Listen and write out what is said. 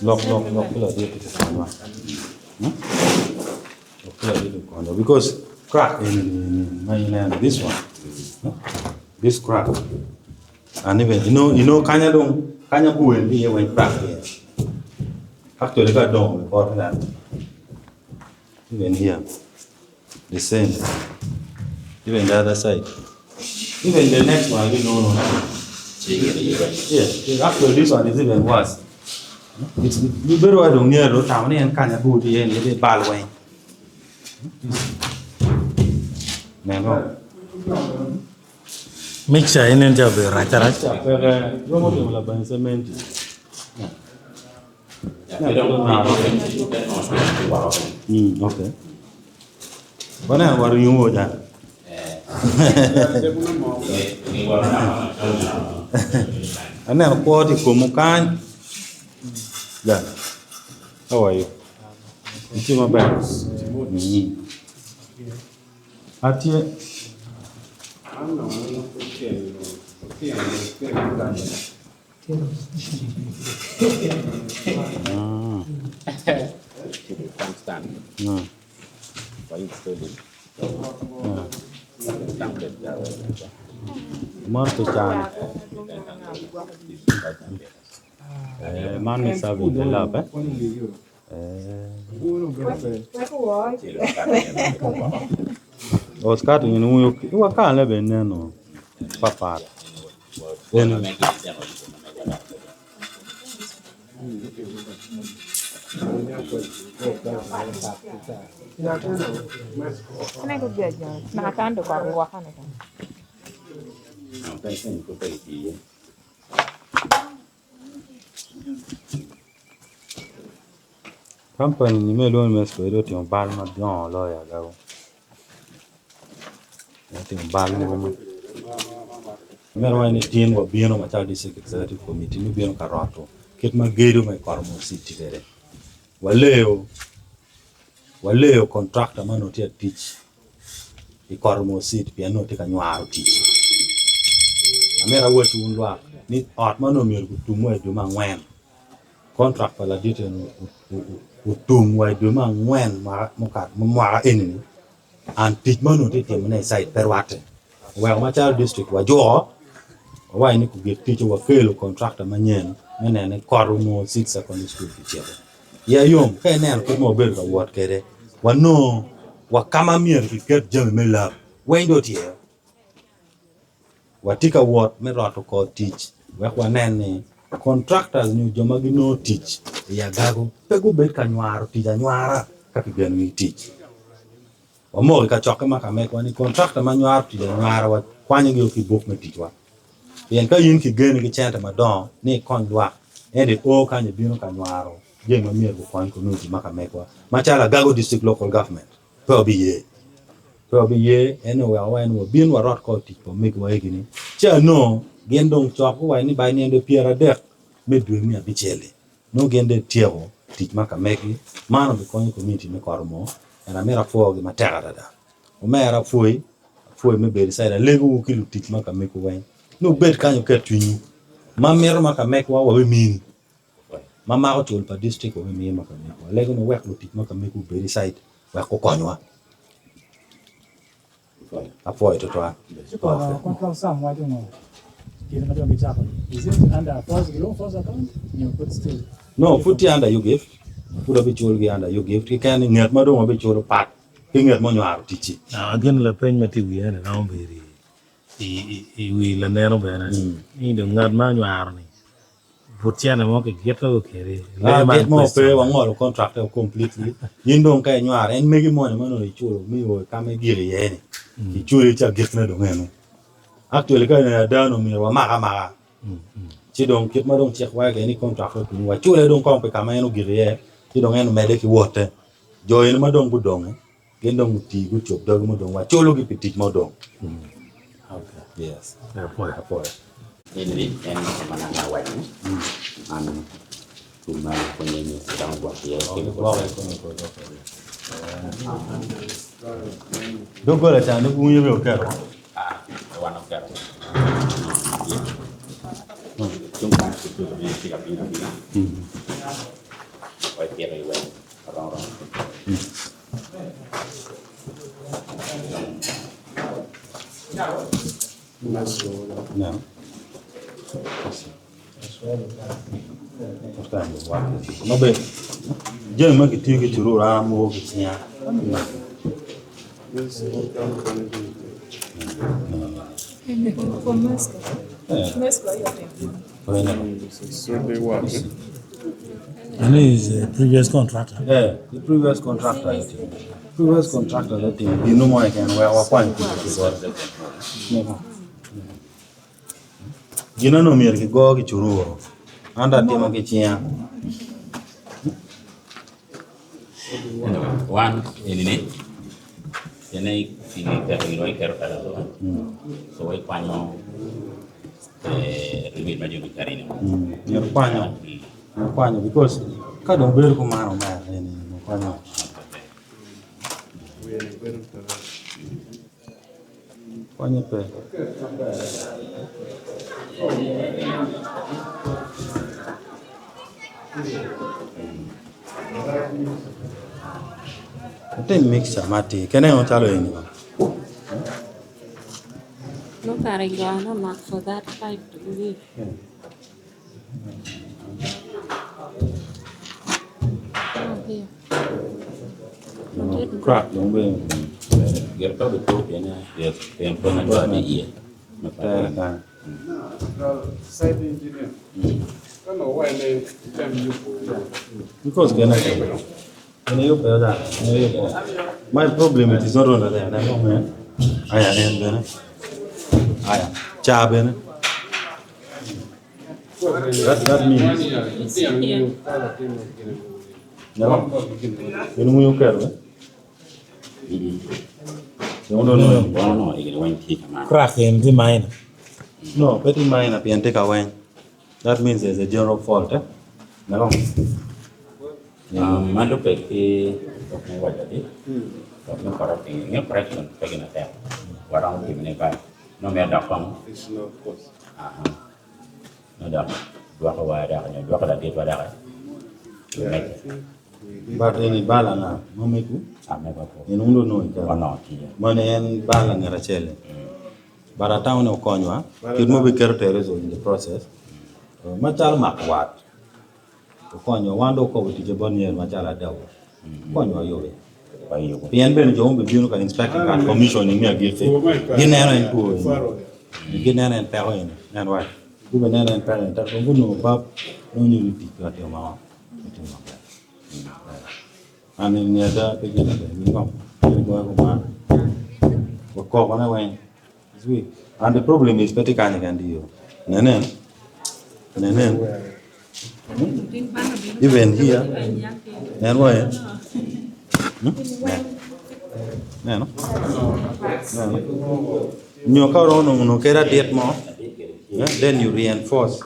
Lock because crack in mainland this one, this crack, and even you know kanya buoy here when crack here. Actually, got down before that. Even here, the same. Even the other side. Even the next one, we don't know. Yeah, actually this one is even worse. It's you better I don't near the town and kanya buoy here in the Balway. Mixture in and job, right? Okay. Bana waru yumo ja. Ana ko ti ko mukan. Ja. How are you? It's my bad. Atie. Morto chan. Man mi sabe de la pe. Oscar tu nu yo ka le ben no. Papa. Này có việc gì mà tan được còn quá khăn này Company ni me lo me so do ti on bal ma don lo ya ga. Ti on bal ni mo. Me ro ni tin wo bieno ma cha district executive committee ni bieno ka rato. Ket ma gedo me kormo city dere. Waleo contractor man not yet teach. I kormo city piano te ka nyaro teach. Amera woti unwa ni art man no mir kutumo e do ma ngwen. Contract pala dite no utum wa do ma ngwen ma muka mwa enini. And teach man no te temne side perwate. Wa ma cha district wa jo wa ni ku get teach wa fail contractor manyen menene kormo city secondary school kichero. Ya yom ka nen ko mo ber ka wat kere wano wa kama mier ki ket jame mela wendo tie watika wat me roto ko teach wa kwa nen contractors ni joma gi no teach ya gago pego bet ka nywaro tija nywara ka kigen mi teach wa mo ka choke ma ka me ko ni contractor ma nywaro tija nywara wa kwanye gi ki bok me teach wa yen ka yin ki gen gi chanta ma don ni kon dwa ende o ka ni bino ka nywaro Jeng ma mier ko kwan community maka mekwa machala Gago district local government pe obiye eno wa eno bin wa rot ko ti ko meg wa egini cha no gendong chok wa ni ba ni ndo piera dek medwe mi abichele no gende tiego ti maka meki mano be kwan community me kormo na mera fo gi matera da o mera foi me be side legu kilu ti maka meko wa no bet kanyo ketwinyu ma mero maka mekwa wa we min Mama ko chul pa district ko mi ma kami ko lego no wek lutik ma kami ko very side wa ko konwa apoy to Control some, I don't know. Is it under first account? You put still. no futi under you give put up chul gi under you give ki kan nget ma do ma be chul pat ki nget mo nyar tichi Again, la pen mati wi na na mbiri. I wi la neno bena. Ni do ngad ma nyar ni. Putiana mo ke geto kere. get mo pe wa ngol contract completely yindong ka nyar en megi mo na no chul mi wo ka me gire yene ki chul cha get na do ngeno actually ka na dano mi wa maka ci dong kit ma dong check wa ke ni contract ko wa chul dong ko pe ka ma no gire ye ci dong en mede ki wote jo en ma dong bu dong gendong ti gu chop do mo dong wa chulo gi pitik mo dong okay yes apoy Ini mana ngawai anu cuma penyanyi sedang buat dia dogo la cha no bunye be okero warna kero itu lebih tiga pindah. Kau kira itu orang-orang. No. Nó bên chơi mấy cái tiêu cái chủ ra mua cái nhà And he is a previous contractor. the previous contractor I think. Previous contractor I think you know more can where our point you know no mere cái go cái chủ anda tema cái chia One ini terlalu kero kalau so I panyo lebih maju di kari ini. panyo because kadang ber ko mano ma ini panyo panyo pe Ate mix mati kene on chalo ini ba No Parigana mark for that pipe to leave. Oh, here. crack dong be Gerto betul dia yang pernah jual dia. Site engineer. Kan why they them you. because kene yo pe da my problem it is not only that no man aya en bene aya cha bene that means no you know you care No, ini wang kita mana. Crack in the mine. no petty mine up and take away that means there's a general fault no Mandu pergi untuk wajah dia. Untuk korak ini correction pergi nanti. Warang di mana kai. No mer dakang. It's not cost. No dak. Dua kawaida kan. Dua kada dia pada kan. but ini bala na no meku Sampai apa? in undo no ita Kono dia. mane en bala ngara chele bara town o konwa kid mo be kero terezo in the process machal makwat to konyo wando ko ti je bonye machala daw konyo yobe Bayu. pien ben jo be binu ka inspecting ka commissioning me agirte ginera en ko ginera en pero en wa ku be nena en pero ta ko no bab no ni ti ka te ma ani ne da pe gina de ni ko ko ma ko na wen sweet and the problem is petty kanya can do nenen even here and why no nyo ka ro no kera diet mo then you reinforce